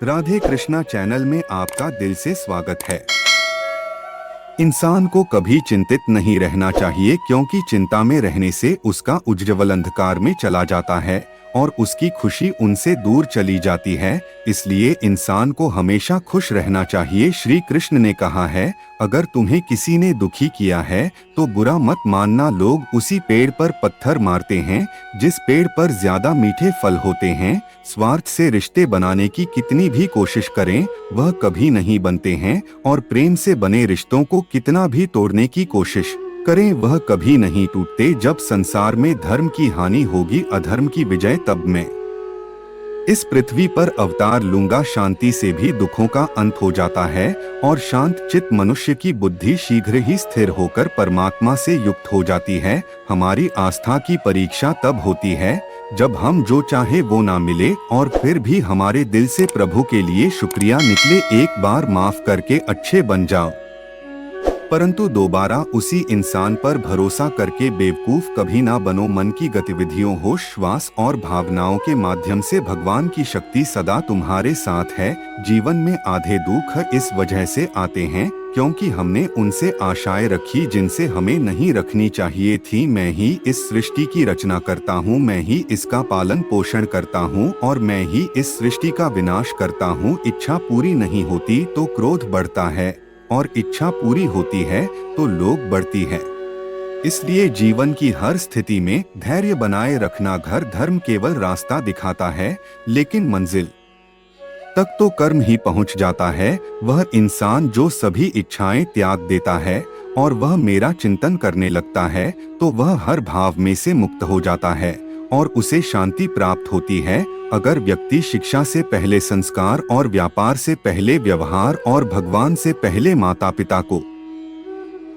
Radhe Krishna channel में आपका दिल से स्वागत है। इंसान को कभी चिंतित नहीं रहना चाहिए, क्योंकि चिंता में रहने से उसका उज्ज्वल अंधकार में चला जाता है और उसकी खुशी उनसे दूर चली जाती है। इसलिए इंसान को हमेशा खुश रहना चाहिए। श्री कृष्ण ने कहा है, अगर तुम्हें किसी ने दुखी किया है तो बुरा मत मानना। लोग उसी पेड़ पर पत्थर मारते हैं जिस पेड़ पर ज्यादा मीठे फल होते हैं। स्वार्थ से रिश्ते बनाने की कितनी भी कोशिश करें, वह कभी नहीं बनते हैं, और प्रेम से बने रिश्तों को कितना भी तोड़ने की कोशिश करें, वह कभी नहीं टूटते। जब संसार में धर्म की हानि होगी, अधर्म की विजय, तब मैं इस पृथ्वी पर अवतार लूंगा। शांति से भी दुखों का अंत हो जाता है और शांत चित्त मनुष्य की बुद्धि शीघ्र ही स्थिर होकर परमात्मा से युक्त हो जाती है। हमारी आस्था की परीक्षा तब होती है जब हम जो चाहे वो ना मिले और फिर भी हमारे दिल से प्रभु के लिए शुक्रिया निकले। एक बार माफ करके अच्छे बन जाओ, परंतु दोबारा उसी इंसान पर भरोसा करके बेवकूफ कभी ना बनो। मन की गतिविधियों, होश, श्वास और भावनाओं के माध्यम से भगवान की शक्ति सदा तुम्हारे साथ है। जीवन में आधे दुख इस वजह से आते हैं क्योंकि हमने उनसे आशाएं रखी जिनसे हमें नहीं रखनी चाहिए थी। मैं ही इस सृष्टि की रचना करता हूँ, मैं ही इसका पालन पोषण करता हूँ और मैं ही इस सृष्टि का विनाश करता हूँ। इच्छा पूरी नहीं होती तो क्रोध बढ़ता है और इच्छा पूरी होती है तो लोभ बढ़ती है। इसलिए जीवन की हर स्थिति में धैर्य बनाए रखना। घर धर्म केवल रास्ता दिखाता है, लेकिन मंजिल तक तो कर्म ही पहुंच जाता है। वह इंसान जो सभी इच्छाएं त्याग देता है और वह मेरा चिंतन करने लगता है तो वह हर भाव में से मुक्त हो जाता है और उसे शांति प्राप्त होती है। अगर व्यक्ति शिक्षा से पहले संस्कार और व्यापार से पहले व्यवहार और भगवान से पहले माता पिता को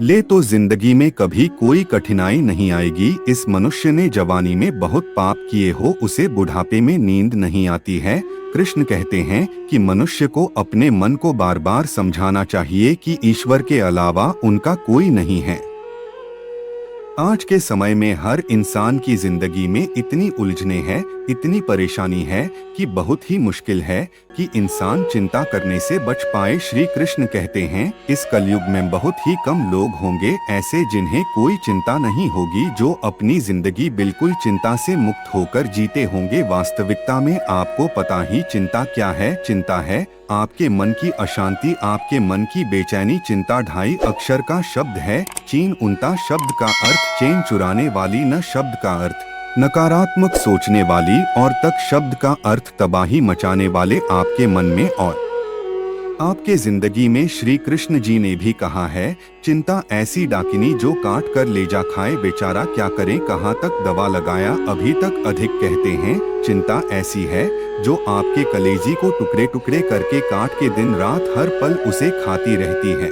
ले तो जिंदगी में कभी कोई कठिनाई नहीं आएगी। इस मनुष्य ने जवानी में बहुत पाप किए हो, उसे बुढ़ापे में नींद नहीं आती है। कृष्ण कहते हैं कि मनुष्य को अपने मन को बार बार समझाना चाहिए कि ईश्वर के अलावा उनका कोई नहीं है। आज के समय में हर इंसान की जिंदगी में इतनी उलझने हैं, इतनी परेशानी है कि बहुत ही मुश्किल है कि इंसान चिंता करने से बच पाए। श्री कृष्ण कहते हैं, इस कलयुग में बहुत ही कम लोग होंगे ऐसे जिन्हें कोई चिंता नहीं होगी, जो अपनी जिंदगी बिल्कुल चिंता से मुक्त होकर जीते होंगे। वास्तविकता में आपको पता ही चिंता क्या है। चिंता है आपके मन की अशांति, आपके मन की बेचैनी। चिंता 2.5 अक्षर का शब्द है, चीन उनता शब्द का अर्थ चैन चुराने वाली, न शब्द का अर्थ नकारात्मक सोचने वाली, और तक शब्द का अर्थ तबाही मचाने वाले। आपके मन में और आपके जिंदगी में श्री कृष्ण जी ने भी कहा है, चिंता ऐसी डाकिनी जो काट कर ले जा खाए। बेचारा क्या करे, कहाँ तक दवा लगाया, अभी तक अधिक। कहते हैं चिंता ऐसी है जो आपके कलेजी को टुकड़े टुकड़े करके काट के दिन रात हर पल उसे खाती रहती है।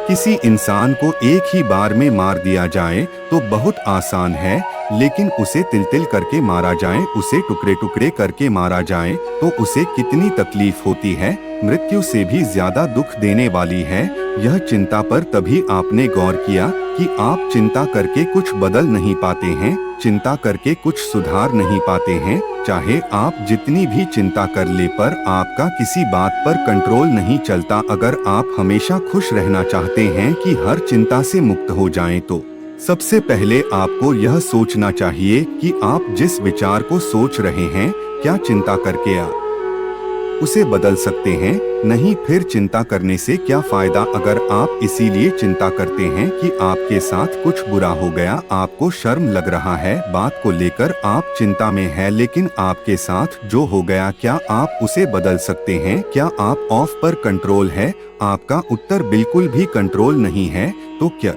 किसी इंसान को एक ही बार में मार दिया जाए तो बहुत आसान है, लेकिन उसे तिल तिल करके मारा जाए, उसे टुकड़े टुकड़े करके मारा जाए तो उसे कितनी तकलीफ होती है। मृत्यु से भी ज्यादा दुख देने वाली है यह चिंता। पर तभी आपने गौर किया कि आप चिंता करके कुछ बदल नहीं पाते हैं, चिंता करके कुछ सुधार नहीं पाते हैं। चाहे आप जितनी भी चिंता कर ले, पर आपका किसी बात पर कंट्रोल नहीं चलता। अगर आप हमेशा खुश रहना चाहते हैं कि हर चिंता से मुक्त हो जाएं, तो सबसे पहले आपको यह सोचना चाहिए कि आप जिस विचार को सोच रहे हैं, क्या चिंता करके आप उसे बदल सकते हैं? नहीं, फिर चिंता करने से क्या फायदा। अगर आप इसीलिए चिंता करते हैं कि आपके साथ कुछ बुरा हो गया, आपको शर्म लग रहा है, बात को लेकर आप चिंता में है, लेकिन आपके साथ जो हो गया, क्या आप उसे बदल सकते हैं? क्या आप ऑफ पर कंट्रोल है? आपका उत्तर बिल्कुल भी कंट्रोल नहीं है। तो क्या,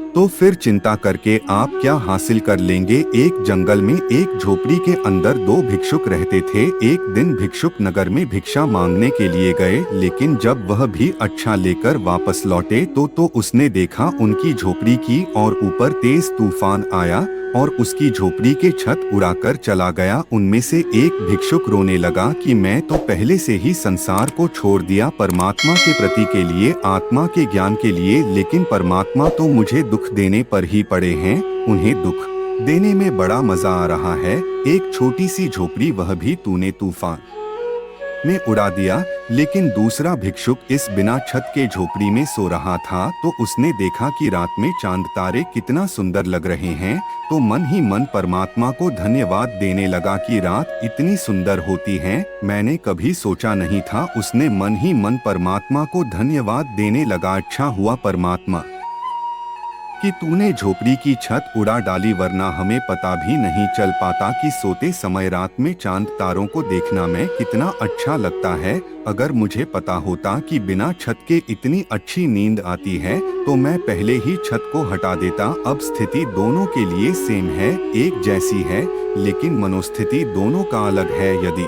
तो फिर चिंता करके आप क्या हासिल कर लेंगे? एक जंगल में एक झोपड़ी के अंदर 2 भिक्षुक रहते थे। एक दिन भिक्षुक नगर में भिक्षा मांगने के लिए गए, लेकिन जब वह भी अच्छा लेकर वापस लौटे तो उसने देखा उनकी झोपड़ी की और ऊपर तेज तूफान आया और उसकी झोपड़ी के छत उड़ाकर चला गया। उनमें से एक भिक्षुक रोने लगा कि मैं तो पहले से ही संसार को छोड़ दिया परमात्मा के प्रति के लिए, आत्मा के ज्ञान के लिए, लेकिन परमात्मा तो मुझे दुख देने पर ही पड़े हैं। उन्हें दुख देने में बड़ा मजा आ रहा है। एक छोटी सी झोपड़ी, वह भी तूने तूफान में उड़ा दिया। लेकिन दूसरा भिक्षुक इस बिना छत के झोपड़ी में सो रहा था, तो उसने देखा कि रात में चांद तारे कितना सुंदर लग रहे हैं, तो मन ही मन परमात्मा को धन्यवाद देने लगा कि रात इतनी सुंदर होती है, मैंने कभी सोचा नहीं था। उसने मन ही मन परमात्मा को धन्यवाद देने लगा, अच्छा हुआ परमात्मा कि तूने झोपड़ी की छत उड़ा डाली, वरना हमें पता भी नहीं चल पाता कि सोते समय रात में चांद तारों को देखना में कितना अच्छा लगता है। अगर मुझे पता होता कि बिना छत के इतनी अच्छी नींद आती है, तो मैं पहले ही छत को हटा देता। अब स्थिति दोनों के लिए सेम है, एक जैसी है, लेकिन मनोस्थिति दोनों का अलग है। यदि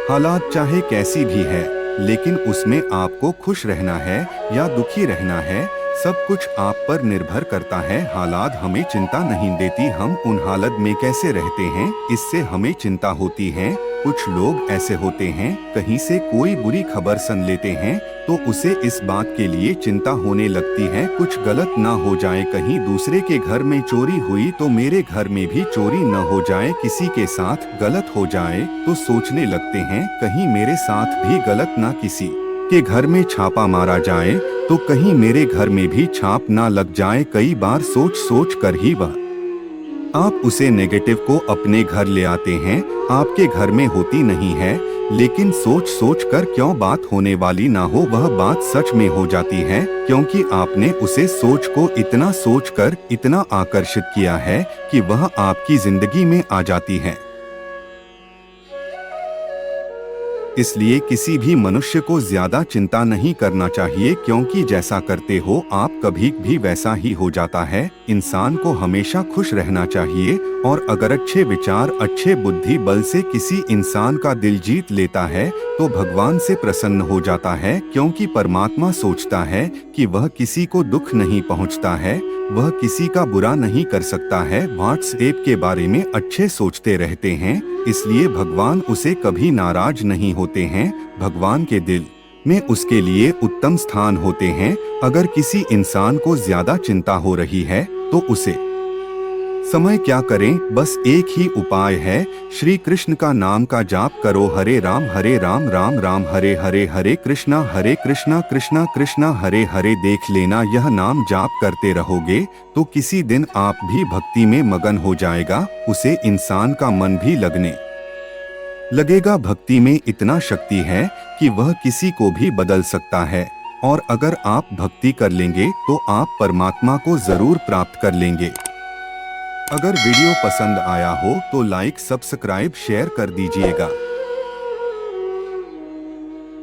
हालात चाहे कैसी भी है, लेकिन उसमें आपको खुश रहना है या दुखी रहना है, सब कुछ आप पर निर्भर करता है। हालात हमें चिंता नहीं देती, हम उन हालत में कैसे रहते हैं, इससे हमें चिंता होती है। कुछ लोग ऐसे होते हैं, कहीं से कोई बुरी खबर सुन लेते हैं तो उसे इस बात के लिए चिंता होने लगती है कुछ गलत ना हो जाए, कहीं दूसरे के घर में चोरी हुई तो मेरे घर में भी चोरी न हो जाए, किसी के साथ गलत हो जाए तो सोचने लगते हैं कहीं मेरे साथ भी गलत ना किसी के घर में छापा मारा जाए तो कहीं मेरे घर में भी छाप ना लग जाए। कई बार सोच सोच कर ही वह आप उसे नेगेटिव को अपने घर ले आते हैं, आपके घर में होती नहीं है, लेकिन सोच सोच कर क्यों बात होने वाली ना हो वह बात सच में हो जाती है, क्योंकि आपने उसे सोच को इतना सोचकर इतना आकर्षित किया है कि वह आपकी जिंदगी में आ जाती है। इसलिए किसी भी मनुष्य को ज्यादा चिंता नहीं करना चाहिए, क्योंकि जैसा करते हो आप कभी भी वैसा ही हो जाता है। इंसान को हमेशा खुश रहना चाहिए, और अगर अच्छे विचार अच्छे बुद्धि बल से किसी इंसान का दिल जीत लेता है तो भगवान से प्रसन्न हो जाता है, क्योंकि परमात्मा सोचता है कि वह किसी को दुख नहीं पहुंचता है, वह किसी का बुरा नहीं कर सकता है। व्हाट्सएप के बारे में अच्छे सोचते रहते हैं, इसलिए भगवान उसे कभी नाराज नहीं होते हैं। भगवान के दिल में उसके लिए उत्तम स्थान होते हैं। अगर किसी इंसान को ज्यादा चिंता हो रही है तो उसे समय क्या करें, बस एक ही उपाय है, श्री कृष्ण का नाम का जाप करो। हरे राम राम राम हरे हरे, हरे कृष्णा कृष्णा कृष्णा हरे हरे। देख लेना, यह नाम जाप करते रहोगे तो किसी दिन आप भी भक्ति में मगन हो जाएगा, उसे इंसान का मन भी लगने लगेगा। भक्ति में इतना शक्ति है कि वह किसी को भी बदल सकता है, और अगर आप भक्ति कर लेंगे तो आप परमात्मा को जरूर प्राप्त कर लेंगे। अगर वीडियो पसंद आया हो तो लाइक सब्सक्राइब शेयर कर दीजिएगा।